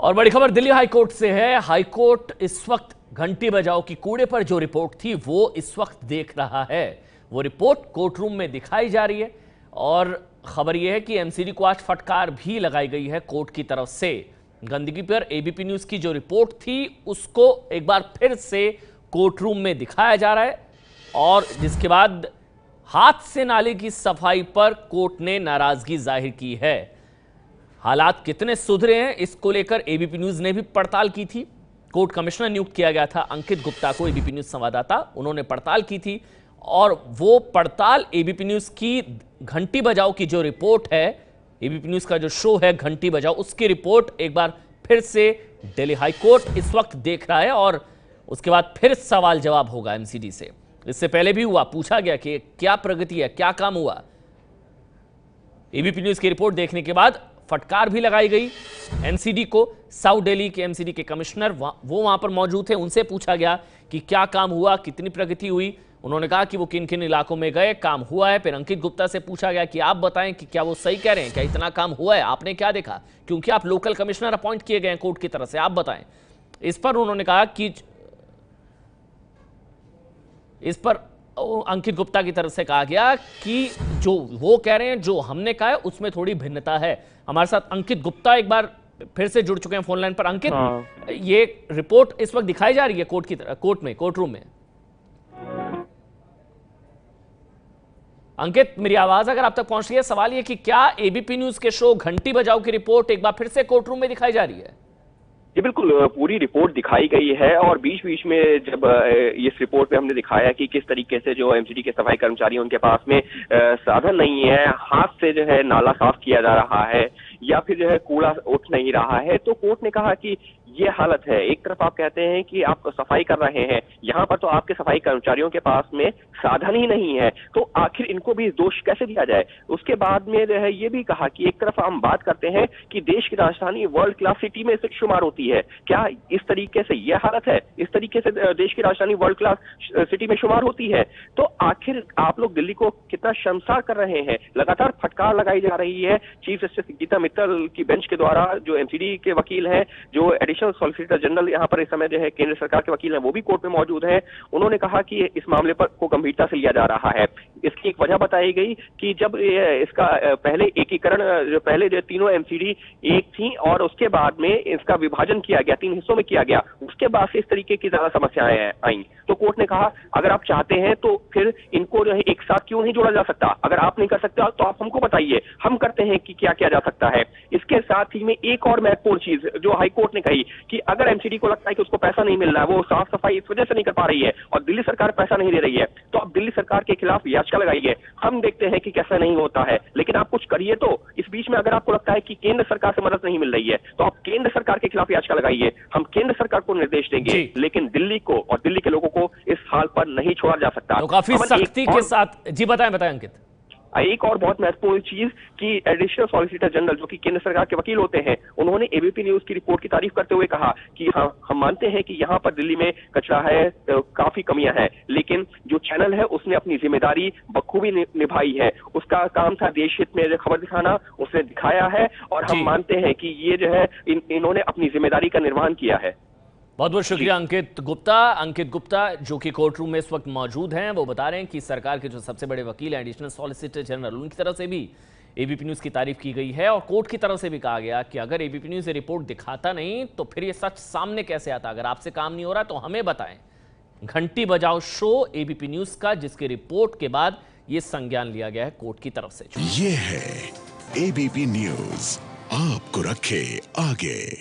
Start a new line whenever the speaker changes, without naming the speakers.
और बड़ी खबर दिल्ली हाईकोर्ट से है। हाईकोर्ट इस वक्त घंटी बजाओ की कूड़े पर जो रिपोर्ट थी वो इस वक्त देख रहा है। वो रिपोर्ट कोर्ट रूम में दिखाई जा रही है और खबर यह है कि एमसीडी को आज फटकार भी लगाई गई है कोर्ट की तरफ से। गंदगी पर एबीपी न्यूज की जो रिपोर्ट थी उसको एक बार फिर से कोर्ट रूम में दिखाया जा रहा है और जिसके बाद हाथ से नाले की सफाई पर कोर्ट ने नाराजगी जाहिर की है। हालात कितने सुधरे हैं इसको लेकर एबीपी न्यूज ने भी पड़ताल की थी। कोर्ट कमिश्नर नियुक्त किया गया था अंकित गुप्ता को, एबीपी न्यूज संवाददाता, उन्होंने पड़ताल की थी और वो पड़ताल एबीपी न्यूज की घंटी बजाओ की जो रिपोर्ट है, एबीपी न्यूज का जो शो है घंटी बजाओ, उसकी रिपोर्ट एक बार फिर से दिल्ली हाईकोर्ट इस वक्त देख रहा है और उसके बाद फिर सवाल जवाब होगा एमसीडी से। इससे पहले भी हुआ, पूछा गया कि क्या प्रगति है, क्या काम हुआ। एबीपी न्यूज की रिपोर्ट देखने के बाद फटकार भी लगाई गई एमसीडी को। साउथ दिल्ली के एमसीडी के कमिश्नर वो वहां पर मौजूद थे, उनसे पूछा गया कि क्या काम हुआ, कितनी प्रगति हुई। उन्होंने कहा कि वो किन किन इलाकों में गए, काम हुआ है। फिर अंकित गुप्ता से पूछा गया कि आप बताएं कि क्या वो सही कह रहे हैं, क्या इतना काम हुआ है, आपने क्या देखा, क्योंकि आप लोकल कमिश्नर अपॉइंट किए गए हैं कोर्ट की तरफ से, आप बताएं। इस पर उन्होंने कहा कि इस पर अंकित गुप्ता की तरफ से कहा गया कि जो वो कह रहे हैं, जो हमने कहा है उसमें थोड़ी भिन्नता है। हमारे साथ अंकित गुप्ता एक बार फिर से जुड़ चुके हैं फोन लाइन पर। अंकित, ये रिपोर्ट इस वक्त दिखाई जा रही है कोर्ट की तरफ, कोर्ट रूम में। अंकित, मेरी आवाज अगर आप तक पहुंच रही है, सवाल ये कि क्या एबीपी न्यूज के शो घंटी बजाओ की रिपोर्ट एक बार फिर से कोर्ट रूम में दिखाई जा रही है?
जी बिल्कुल, पूरी रिपोर्ट दिखाई गई है और बीच बीच में जब इस रिपोर्ट में हमने दिखाया कि किस तरीके से जो एमसीडी के सफाई कर्मचारी उनके पास में साधन नहीं है, हाथ से जो है नाला साफ किया जा रहा है या फिर जो है कूड़ा उठ नहीं रहा है, तो कोर्ट ने कहा कि ये हालत है। एक तरफ आप कहते हैं कि आप सफाई कर रहे हैं, यहाँ पर तो आपके सफाई कर्मचारियों के पास में साधन ही नहीं है, तो आखिर इनको भी दोष कैसे दिया जाए। उसके बाद में जो है ये भी कहा कि एक तरफ हम बात करते हैं कि देश की राजधानी वर्ल्ड क्लास सिटी में शुमार होती है, क्या इस तरीके से यह हालत है, इस तरीके से देश की राजधानी वर्ल्ड क्लास सिटी में शुमार होती है, तो आखिर आप लोग दिल्ली को कितना शर्मसार कर रहे हैं। लगातार फटकार लगाई जा रही है चीफ जस्टिस गीता मित्तल की बेंच के द्वारा, जो एमसीडी के वकील हैं, जो एडिशनल सॉलिसिटर जनरल यहाँ पर इस समय जो है केंद्र सरकार के वकील हैं, वो भी कोर्ट में मौजूद हैं। उन्होंने कहा कि इस मामले पर को गंभीरता से लिया जा रहा है। इसकी एक वजह बताई गई कि जब इसका पहले एकीकरण, जो पहले जो तीनों एमसीडी एक थी और उसके बाद में इसका विभाजन किया गया, 3 हिस्सों में किया गया, उसके बाद से इस तरीके की ज्यादा समस्याएं आई। तो कोर्ट ने कहा अगर आप चाहते हैं तो फिर इनको जो है एक साथ क्यों नहीं जोड़ा जा सकता। अगर आप नहीं कर सकते तो आप हमको बताइए, हम करते हैं कि क्या किया जा सकता है। इसके साथ ही में एक और महत्वपूर्ण चीज जो हाईकोर्ट ने कही कि अगर एमसीडी को लगता है कि उसको पैसा नहीं मिल रहा है, वो साफ सफाई इस वजह से नहीं कर पा रही है और दिल्ली सरकार पैसा नहीं दे रही है, तो आप दिल्ली सरकार के खिलाफ याचिका लगाइए। हम देखते हैं कि कैसा नहीं होता है, लेकिन आप कुछ करिए। तो इस बीच में अगर आपको लगता है कि केंद्र सरकार से मदद नहीं मिल रही है तो आप केंद्र सरकार के खिलाफ याचिका लगाइए। हम केंद्र सरकार को निर्देश देंगे, लेकिन दिल्ली को और दिल्ली के लोगों को इस हाल पर नहीं छोड़ा जा सकता।
तो काफी सख्ती के साथ। जी बताएं अंकित।
एक और बहुत महत्वपूर्ण चीज कि एडिशनल सॉलिसिटर जनरल जो कि केंद्र सरकार के वकील होते हैं, उन्होंने एबीपी न्यूज की रिपोर्ट की तारीफ करते हुए कहा कि हाँ, हम मानते हैं कि यहाँ पर दिल्ली में कचरा है, काफी कमियां हैं, लेकिन जो चैनल है उसने अपनी जिम्मेदारी बखूबी निभाई है। उसका काम था देश हित में खबर दिखाना, उसने दिखाया है और हम मानते हैं कि ये जो है इन्होंने अपनी जिम्मेदारी का निर्वहन किया है।
बहुत बहुत शुक्रिया अंकित गुप्ता जो कि कोर्ट रूम में इस वक्त मौजूद हैं। वो बता रहे हैं कि सरकार के जो सबसे बड़े वकील हैं एडिशनल सॉलिसिटर जनरल, उनकी तरफ से भी एबीपी न्यूज की तारीफ की गई है और कोर्ट की तरफ से भी कहा गया कि अगर एबीपी न्यूज ये रिपोर्ट दिखाता नहीं तो फिर ये सच सामने कैसे आता। अगर आपसे काम नहीं हो रहा तो हमें बताएं। घंटी बजाओ शो एबीपी न्यूज का, जिसकी रिपोर्ट के बाद ये संज्ञान लिया गया है कोर्ट की तरफ से।
ये है एबीपी न्यूज, आपको रखे आगे।